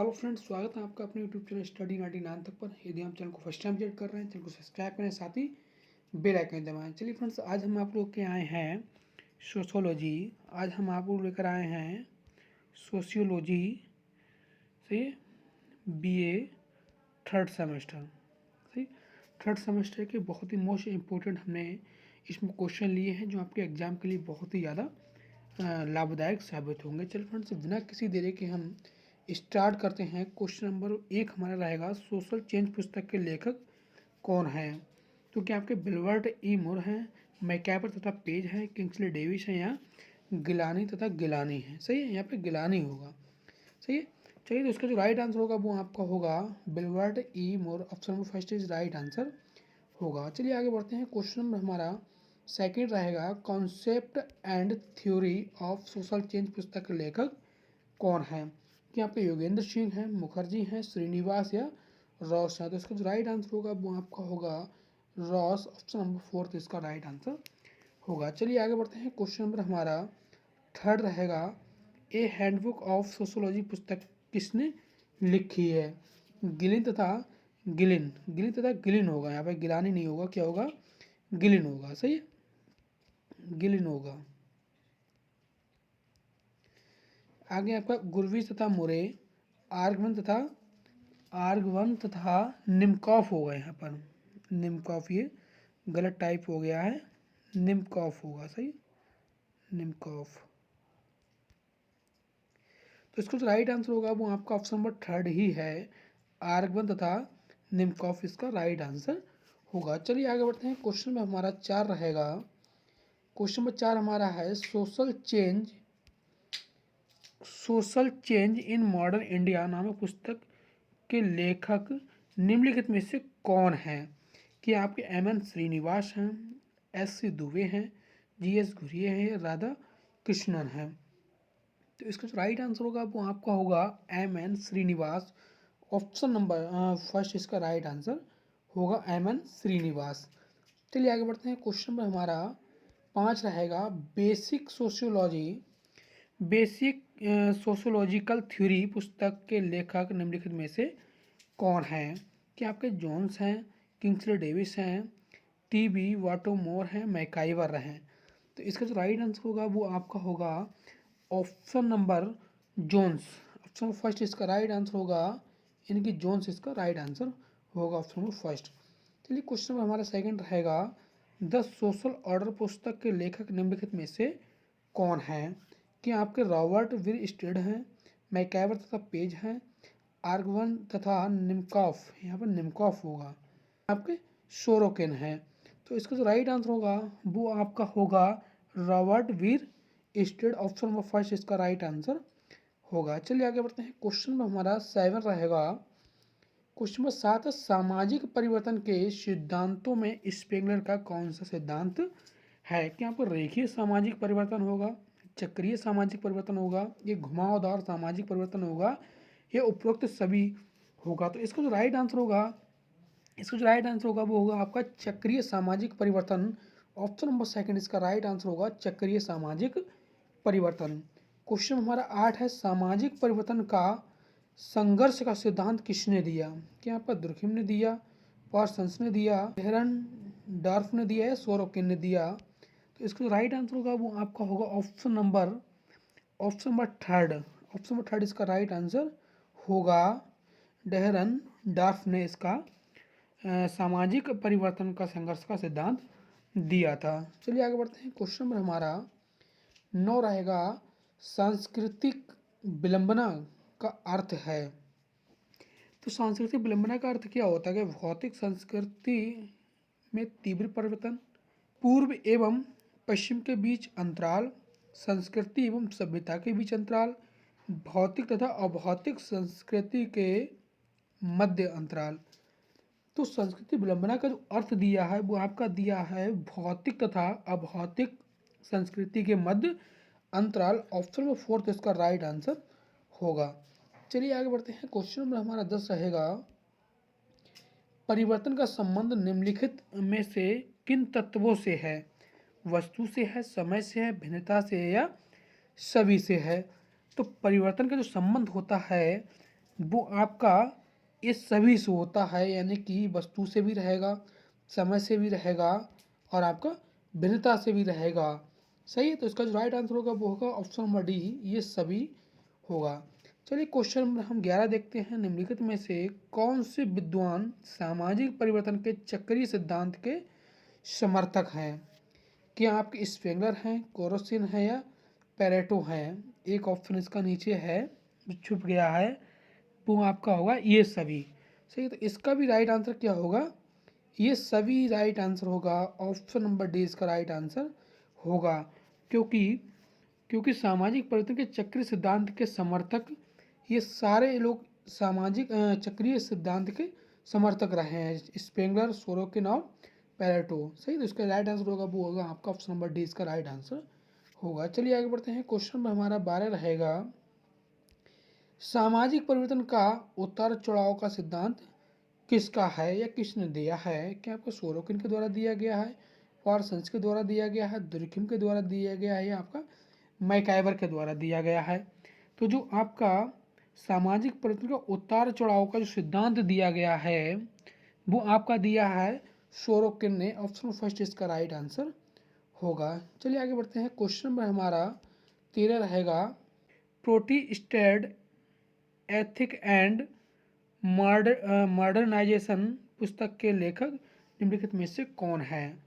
Hello friends, स्वागत है आपका अपने यूट्यूब चैनल स्टडी 99 तक पर। यदि आप चैनल को फर्स्ट टाइम विजिट कर रहे हैं, चैनल को सब्सक्राइब करें, साथ ही बेल आइकन दबाएं। चलिए फ्रेंड्स, आज हम आप लोग के आए हैं सोशोलॉजी। आज हम आप लोग लेकर आए हैं सोशियोलॉजी से बीए थर्ड सेमेस्टर। सही, थर्ड सेमेस्टर के बहुत ही मोस्ट इम्पोर्टेंट हमने इसमें क्वेश्चन लिए हैं जो आपके एग्जाम के लिए बहुत ही ज़्यादा लाभदायक साबित होंगे। चलिए फ्रेंड्स, बिना किसी देरी के हम स्टार्ट करते हैं। क्वेश्चन नंबर 1 हमारा रहेगा, सोशल चेंज पुस्तक के लेखक कौन हैं? तो क्या आपके बिलवर्ट ई मूर हैं, मैकैबर तथा पेज हैं, किंग्सले डेविस हैं, या गिलानी तथा गिलानी है? सही है, यहाँ पे गिलानी होगा। सही है। चलिए, तो इसका जो राइट आंसर होगा वो आपका होगा Wilbert E Moore. Option number first is right answer होगा। चलिए आगे बढ़ते हैं। क्वेश्चन नंबर हमारा सेकंड रहेगा, concept and theory of social change पुस्तक के लेखक कौन है? कि आपके योगेंद्र सिंह हैं, मुखर्जी हैं, श्रीनिवास या रॉस है? तो इसका जो राइट आंसर होगा वो आपका होगा रॉस। ऑप्शन नंबर फोर्थ इसका राइट आंसर होगा। चलिए आगे बढ़ते हैं। क्वेश्चन नंबर हमारा थर्ड रहेगा, ए हैंडबुक ऑफ सोशोलॉजी पुस्तक किसने लिखी है? गिलिन तथा गिलिन, गिलिन तथा गिलिन होगा, यहाँ पे गिलानी नहीं होगा। क्या होगा? गिलिन होगा। सही है, गिलिन होगा। आगे आपका गुरवी तथा मुरे, आर्गवन तथा निमकॉफ होगा। यहाँ पर निमकॉफ, ये गलत टाइप हो गया है, निमकॉफ होगा। सही, निमकॉफ। तो इसका जो राइट आंसर होगा वो आपका ऑप्शन नंबर थर्ड ही है, आर्गवन तथा निमकॉफ इसका राइट आंसर होगा। चलिए आगे बढ़ते हैं। क्वेश्चन में हमारा 4 रहेगा। क्वेश्चन नंबर 4 हमारा है, social change in modern India नामक पुस्तक के लेखक निम्नलिखित में से कौन है? कि आपके एम.एन. श्रीनिवास हैं, एस.सी. दुबे हैं, जी.एस. घुरिये हैं, राधा कृष्णन हैं? तो इसका जो राइट आंसर होगा वो आपका होगा M N. Srinivas. Option number first इसका राइट आंसर होगा एम.एन. श्रीनिवास। चलिए आगे बढ़ते हैं। क्वेश्चन नंबर हमारा 5 रहेगा, बेसिक सोशोलॉजिकल थ्योरी पुस्तक के लेखक निम्नलिखित में से कौन हैं? कि आपके जोन्स हैं, किंग्सले डेविस हैं, टी.बी. वाटोमोर हैं, मैकाइवर हैं? तो इसका जो राइट आंसर होगा वो आपका होगा option number Jones. Option first इसका राइट आंसर होगा, यानी कि जोन्स इसका राइट आंसर होगा, ऑप्शन नंबर फर्स्ट। चलिए क्वेश्चन नंबर हमारा सेकंड रहेगा, द सोशल ऑर्डर पुस्तक के लेखक निम्नलिखित में से कौन है? कि आपके रॉबर्ट विल स्टेड हैं, मैकैवर तथा पेज हैं, आर्गवन तथा निमकॉफ, यहाँ पर निमकॉफ होगा, आपके सोरोकिन है? तो इसका जो राइट आंसर होगा वो आपका होगा रॉबर्ट वीर स्टेड। ऑप्शन नंबर फर्स्ट इसका राइट आंसर होगा। चलिए आगे बढ़ते हैं। क्वेश्चन में हमारा 7 रहेगा। क्वेश्चन नंबर 7 है, सामाजिक परिवर्तन के सिद्धांतों में स्पेंगलर का कौन सा सिद्धांत है? कि यहाँ पर रेखीय सामाजिक परिवर्तन होगा, चक्रीय सामाजिक परिवर्तन होगा, ये घुमावदार सामाजिक परिवर्तन होगा, ये उपरोक्त सभी होगा? तो इसका जो राइट आंसर होगा वो होगा आपका चक्रीय सामाजिक परिवर्तन। ऑप्शन नंबर सेकंड इसका राइट आंसर होगा चक्रीय सामाजिक परिवर्तन। क्वेश्चन हमारा 8 है, सामाजिक परिवर्तन का संघर्ष का सिद्धांत किसने दिया? क्या आपका दुर्खिम ने दिया, पार्सन्स ने दिया, हेरन डार्फ ने दिया, या सोरोकिन ने दिया? तो इसका जो राइट आंसर होगा वो आपका होगा option number third. Option number third इसका राइट आंसर होगा, डेहरन डार्फ ने इसका सामाजिक परिवर्तन का संघर्ष का सिद्धांत दिया था। चलिए आगे बढ़ते हैं। क्वेश्चन नंबर हमारा 9 रहेगा, सांस्कृतिक विलंबना का अर्थ है? तो सांस्कृतिक विलंबना का अर्थ क्या होता है? कि भौतिक संस्कृति में तीव्र परिवर्तन, पूर्व एवं पश्चिम के बीच अंतराल, संस्कृति एवं सभ्यता के बीच अंतराल, भौतिक तथा अभौतिक संस्कृति के मध्य अंतराल। तो संस्कृति विलंबना का जो अर्थ दिया है वो आपका दिया है भौतिक तथा अभौतिक संस्कृति के मध्य अंतराल। ऑप्शन नंबर फोर्थ इसका राइट आंसर होगा। चलिए आगे बढ़ते हैं। क्वेश्चन नंबर हमारा 10 रहेगा, परिवर्तन का संबंध निम्नलिखित में से किन तत्वों से है? वस्तु से है, समय से है, भिन्नता से है, या सभी से है? तो परिवर्तन का जो संबंध होता है वो आपका इस सभी से होता है, यानी कि वस्तु से भी रहेगा, समय से भी रहेगा और आपका भिन्नता से भी रहेगा। सही है, तो इसका जो राइट आंसर होगा वो होगा ऑप्शन नंबर डी, ये सभी होगा। चलिए क्वेश्चन नंबर हम 11 देखते हैं। निम्नलिखित में से कौन से विद्वान सामाजिक परिवर्तन के चक्रीय सिद्धांत के समर्थक हैं? क्या आपके स्पेंगलर हैं, कोरोसिन है या पेरेटो हैं? एक ऑप्शन इसका नीचे है जो छुप गया है, वो आपका होगा ये सभी। सही है, तो इसका भी राइट आंसर क्या होगा? ये सभी राइट आंसर होगा। ऑप्शन नंबर डी इसका राइट आंसर होगा, क्योंकि क्योंकि सामाजिक परिवर्तन के चक्रीय सिद्धांत के समर्थक ये सारे लोग सामाजिक चक्रीय सिद्धांत के समर्थक रहे हैं, स्पेंगलर, सोरोकिन और पेरेटो। सही, तो इसका राइट आंसर होगा वो होगा आपका ऑप्शन नंबर डी इसका राइट आंसर होगा। चलिए आगे बढ़ते हैं। क्वेश्चन नंबर हमारा 12 रहेगा, सामाजिक परिवर्तन का उतार चढ़ाव का सिद्धांत किसका है या किसने दिया है? क्या आपको सोरोकिन के द्वारा दिया गया है, पार्सन्स के द्वारा दिया गया है, दुर्खिम के द्वारा दिया गया है या आपका मैकाइवर के द्वारा दिया गया है? तो जो आपका सामाजिक परिवर्तन का उतार चढ़ाव का जो सिद्धांत दिया गया है वो आपका दिया है सोरोकिन ने। ऑप्शन फर्स्ट इसका राइट आंसर होगा। चलिए आगे बढ़ते हैं। क्वेश्चन नंबर हमारा 13 रहेगा, प्रोटेस्टेंट एथिक एंड मॉडर्नाइजेशन पुस्तक के लेखक निम्नलिखित में से कौन है?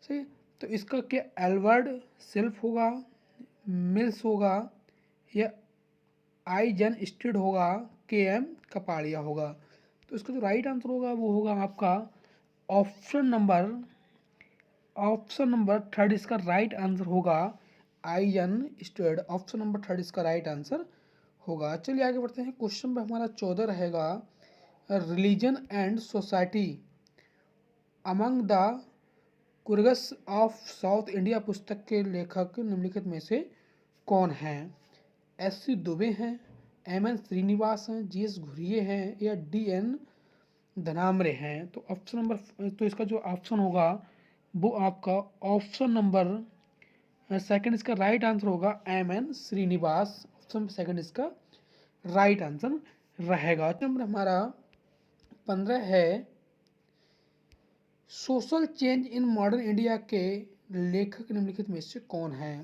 सही, तो इसका क्या एल्बर्ट सेल्फ होगा, मिल्स होगा या आई जन स्टीड होगा, के एम कपाड़िया होगा? तो इसका जो राइट आंसर होगा वो होगा आपका ऑप्शन नंबर थर्ड इसका राइट आंसर होगा, आई जन स्टीड। ऑप्शन नंबर थर्ड इसका राइट आंसर होगा। चलिए आगे बढ़ते हैं। क्वेश्चन नंबर हमारा 14 रहेगा, religion and society among the Coorgs of South India पुस्तक के लेखक निम्नलिखित में से कौन हैं? एस.सी. दुबे हैं, एम.एन. श्रीनिवास हैं, जी.एस. घुरिये हैं या डी.एन. धनामरे हैं? तो ऑप्शन नंबर, तो इसका जो ऑप्शन होगा वो आपका ऑप्शन नंबर सेकंड इसका राइट आंसर होगा, एम.एन. श्रीनिवास। ऑप्शन सेकंड इसका राइट आंसर रहेगा। नंबर हमारा 15 है, social change in modern India के लेखक निम्नलिखित में से कौन है?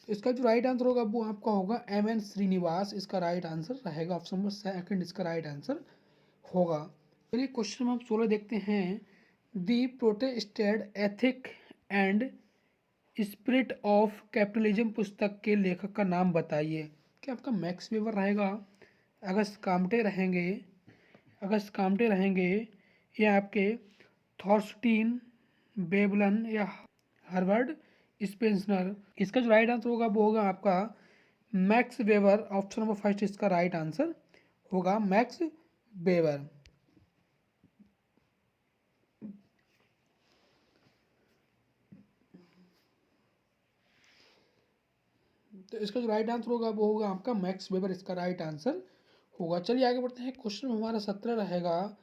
तो इसका जो राइट आंसर होगा वो आपका होगा एम.एन. श्रीनिवास। इसका राइट आंसर रहेगा। ऑप्शन नंबर सेकंड इसका राइट आंसर होगा। चलिए क्वेश्चन हम 16 देखते हैं, the Protestant ethic and spirit of capitalism पुस्तक के लेखक का नाम बताइए। क्या आपका मैक्स वेबर रहेगा, अगस्त काम्टे रहेंगे या आपके थॉर्स्टीन बेबलन या हार्वर्ड स्पेंसर? इसका जो राइट आंसर होगा वो होगा आपका max weber. Option number first इसका राइट आंसर होगा, मैक्स वेबर। तो इसका जो राइट आंसर होगा वो होगा आपका मैक्स वेबर। इसका राइट आंसर होगा। चलिए आगे बढ़ते हैं। क्वेश्चन हमारा 17 रहेगा,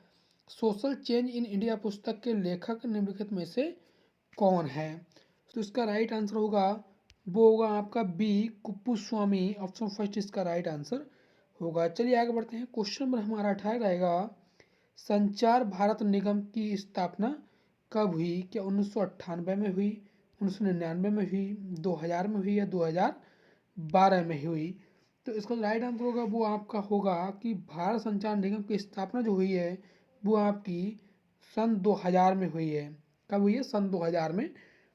सोशल चेंज इन इंडिया पुस्तक के लेखक निम्नलिखित में से कौन है? तो इसका राइट आंसर होगा वो होगा आपका बी कुप्पुस्वामी। ऑप्शन फर्स्ट इसका राइट आंसर होगा। चलिए आगे बढ़ते हैं। क्वेश्चन नंबर हमारा 18 रहेगा, संचार भारत निगम की स्थापना कब हुई? क्या 1998 में हुई, 1999 में हुई, 2000 में हुई या 2012 में हुई? तो इसका जो राइट आंसर होगा वो आपका होगा कि भारत संचार निगम की स्थापना जो हुई है वो आपकी सन 2000 में हुई है। कब हुई है? सन 2000 में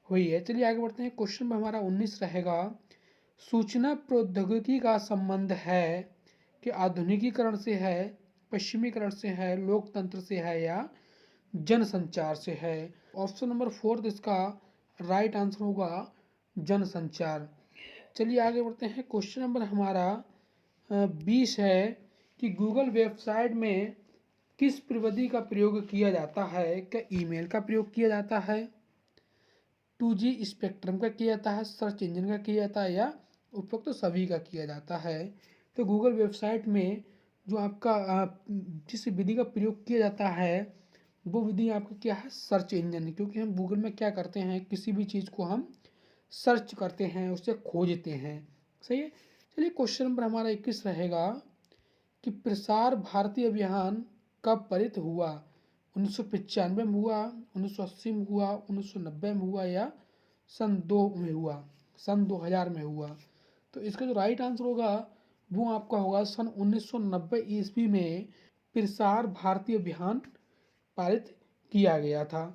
हुई है। चलिए आगे बढ़ते हैं। क्वेश्चन में हमारा 19 रहेगा, सूचना प्रौद्योगिकी का संबंध है कि आधुनिकीकरण से है, पश्चिमीकरण से है, लोकतंत्र से है या जनसंचार से है? ऑप्शन नंबर फोर्थ इसका राइट आंसर होगा जनसंचार। चलिए आगे बढ़ते हैं। क्वेश्चन नंबर हमारा 20 है कि गूगल वेबसाइट में किस प्रविधि का प्रयोग किया जाता है? क्या ईमेल का प्रयोग किया जाता है, 2G स्पेक्ट्रम का किया जाता है, सर्च इंजन का किया जाता है या उपरोक्त सभी का किया जाता है? तो गूगल वेबसाइट में जो आपका जिस विधि का प्रयोग किया जाता है वो विधि आपका क्या है? Search engine. क्योंकि हम गूगल में क्या करते हैं, किसी भी चीज़ को हम सर्च करते हैं, उससे खोजते हैं। सही है। चलिए क्वेश्चन नंबर हमारा 21 रहेगा कि प्रसार भारती अभियान कब पारित हुआ? 1995 में हुआ, 1980 में हुआ, 1990 में हुआ या सन 2 में हुआ, सन 2000 में हुआ? तो इसका जो राइट आंसर होगा वो आपका होगा सन 1990 ईस्वी में प्रसार भारती अभियान पारित किया गया था।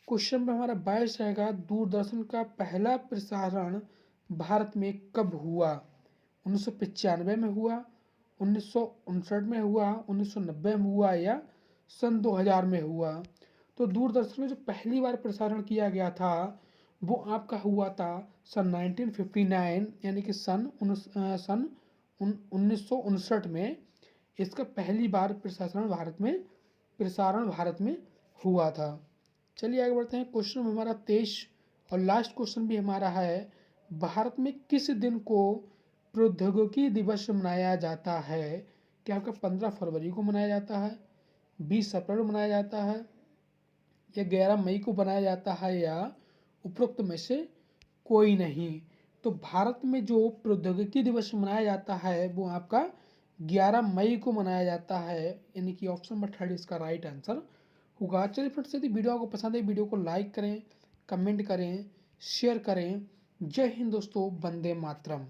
क्वेश्चन में हमारा 22 रहेगा, दूरदर्शन का पहला प्रसारण भारत में कब हुआ? 1995 में हुआ, 1959 में हुआ, 1990 में हुआ या सन 2000 में हुआ? तो दूरदर्शन में जो पहली बार प्रसारण किया गया था वो आपका हुआ था सन 1959 यानी कि सन 1959 में इसका पहली बार प्रसारण भारत में हुआ था। चलिए आगे बढ़ते हैं। क्वेश्चन हमारा 23 और लास्ट क्वेश्चन भी हमारा है, भारत में किस दिन को प्रौद्योगिकी दिवस मनाया जाता है? क्या आपका 15 फरवरी को मनाया जाता है, 20 अप्रैल को मनाया जाता है या 11 मई को मनाया जाता है या उपरोक्त में से कोई नहीं? तो भारत में जो प्रौद्योगिकी दिवस मनाया जाता है वो आपका 11 मई को मनाया जाता है, यानी कि ऑप्शन नंबर 3 इसका राइट आंसर होगा। चलिए फ्रेंड्स, यदि वीडियो आपको पसंद है वीडियो को लाइक करें, कमेंट करें, शेयर करें। जय हिंद दोस्तों, वंदे मातरम।